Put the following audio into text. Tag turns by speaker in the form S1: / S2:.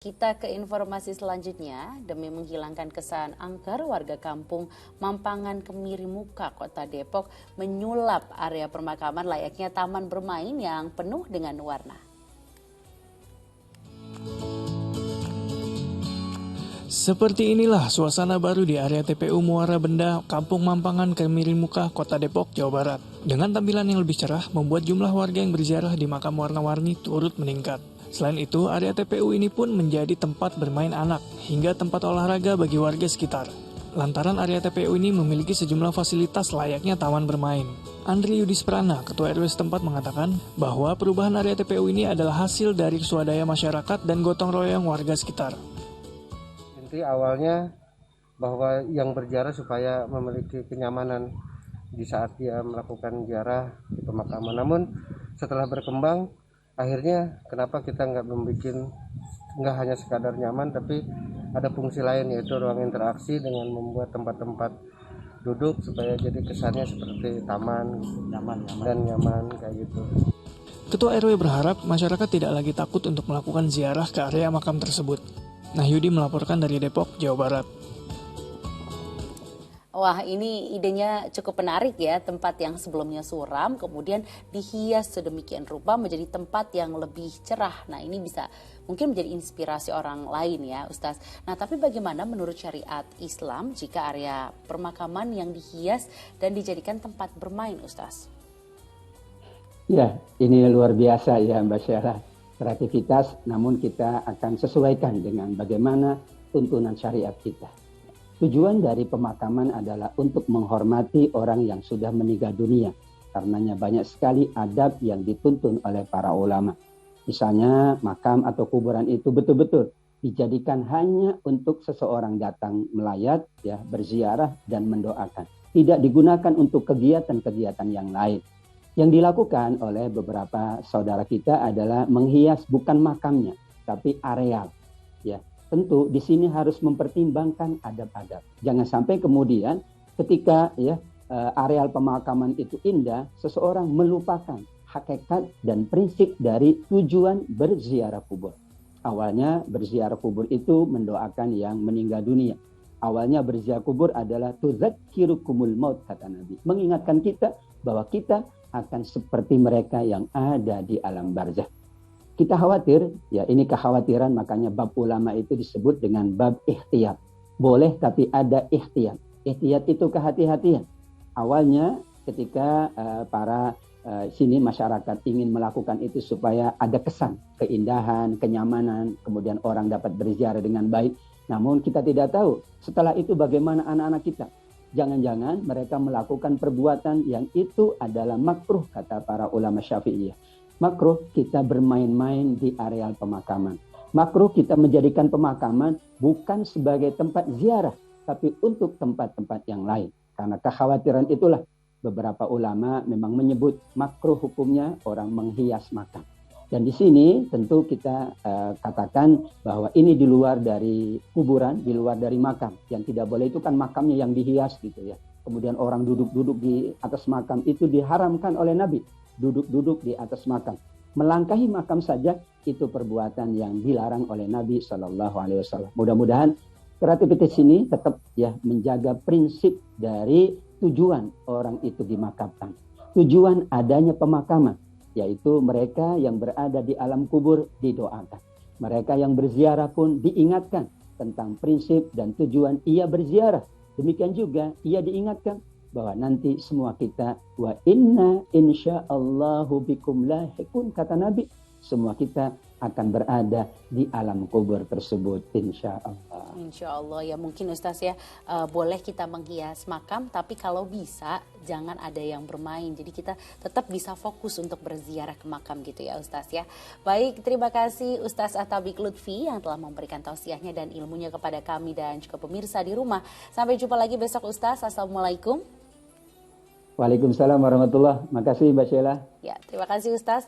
S1: Kita ke informasi selanjutnya. Demi menghilangkan kesan angker, warga kampung Mampangan Kemirimuka, Kota Depok menyulap area permakaman layaknya taman bermain yang penuh dengan warna.
S2: Seperti inilah suasana baru di area TPU Muara Benda, Kampung Mampangan Kemirimuka, Kota Depok, Jawa Barat. Dengan tampilan yang lebih cerah, membuat jumlah warga yang berziarah di makam warna-warni turut meningkat. Selain itu, area TPU ini pun menjadi tempat bermain anak, hingga tempat olahraga bagi warga sekitar. Lantaran area TPU ini memiliki sejumlah fasilitas layaknya taman bermain. Andri Yudisprana, Ketua RW setempat mengatakan bahwa perubahan area TPU ini adalah hasil dari swadaya masyarakat dan gotong royong warga sekitar.
S3: Inti awalnya bahwa yang berziarah supaya memiliki kenyamanan di saat dia melakukan ziarah di pemakaman. Namun setelah berkembang, akhirnya kenapa kita nggak hanya sekadar nyaman, tapi ada fungsi lain, yaitu ruang interaksi dengan membuat tempat-tempat duduk supaya jadi kesannya seperti taman, nyaman kayak gitu.
S2: Ketua RW berharap masyarakat tidak lagi takut untuk melakukan ziarah ke area makam tersebut. Nahyudi melaporkan dari Depok, Jawa Barat.
S1: Wah, ini idenya cukup menarik ya, tempat yang sebelumnya suram kemudian dihias sedemikian rupa menjadi tempat yang lebih cerah. Nah, ini bisa mungkin menjadi inspirasi orang lain ya, Ustaz. Nah, tapi bagaimana menurut syariat Islam jika area permakaman yang dihias dan dijadikan tempat bermain, Ustaz?
S4: Ya, ini luar biasa ya Mbak Syara. Kreativitas, namun kita akan sesuaikan dengan bagaimana tuntunan syariat kita. Tujuan dari pemakaman adalah untuk menghormati orang yang sudah meninggal dunia. Karenanya banyak sekali adab yang dituntun oleh para ulama. Misalnya makam atau kuburan itu betul-betul dijadikan hanya untuk seseorang datang melayat, ya, berziarah dan mendoakan. Tidak digunakan untuk kegiatan-kegiatan yang lain. Yang dilakukan oleh beberapa saudara kita adalah menghias bukan makamnya, tapi areal. Ya. Tentu di sini harus mempertimbangkan adab-adab. Jangan sampai kemudian ketika areal pemakaman itu indah, seseorang melupakan hakikat dan prinsip dari tujuan berziarah kubur. Awalnya berziarah kubur itu mendoakan yang meninggal dunia. Awalnya berziarah kubur adalah tudzakirukumul maut, kata Nabi. Mengingatkan kita bahwa kita akan seperti mereka yang ada di alam barzakh. Kita khawatir, ya ini kekhawatiran, makanya bab ulama itu disebut dengan bab ihtiyat. Boleh tapi ada ihtiyat. Ihtiyat itu kehati-hatian. Awalnya ketika sini masyarakat ingin melakukan itu supaya ada kesan, keindahan, kenyamanan, kemudian orang dapat berziarah dengan baik. Namun kita tidak tahu setelah itu bagaimana anak-anak kita. Jangan-jangan mereka melakukan perbuatan yang itu adalah makruh, kata para ulama Syafi'iyah. Makruh kita bermain-main di areal pemakaman. Makruh kita menjadikan pemakaman bukan sebagai tempat ziarah, tapi untuk tempat-tempat yang lain. Karena kekhawatiran itulah beberapa ulama memang menyebut makruh hukumnya orang menghias makam. Dan di sini tentu kita katakan bahwa ini di luar dari kuburan, di luar dari makam. Yang tidak boleh itu kan makamnya yang dihias gitu ya. Kemudian orang duduk-duduk di atas makam itu diharamkan oleh Nabi. Duduk-duduk di atas makam. Melangkahi makam saja itu perbuatan yang dilarang oleh Nabi SAW. Mudah-mudahan kreativitas ini tetap ya menjaga prinsip dari tujuan orang itu dimakamkan. Tujuan adanya pemakaman, yaitu mereka yang berada di alam kubur didoakan. Mereka yang berziarah pun diingatkan tentang prinsip dan tujuan ia berziarah. Demikian juga ia diingatkan bahwa nanti semua kita wa inna insyaallahu bikum lahiqun, kata Nabi, semua kita akan berada di alam kubur tersebut insyaallah.
S1: Insyaallah ya, mungkin Ustaz ya, boleh kita menghias makam tapi kalau bisa jangan ada yang bermain. Jadi kita tetap bisa fokus untuk berziarah ke makam gitu ya Ustaz ya. Baik, terima kasih Ustaz Atabik Lutfi yang telah memberikan tausiahnya dan ilmunya kepada kami dan juga pemirsa di rumah. Sampai jumpa lagi besok Ustaz. Assalamualaikum.
S4: Waalaikumsalam warahmatullahi wabarakatuh. Makasih Mbak Sheila.
S1: Ya, terima kasih Ustaz.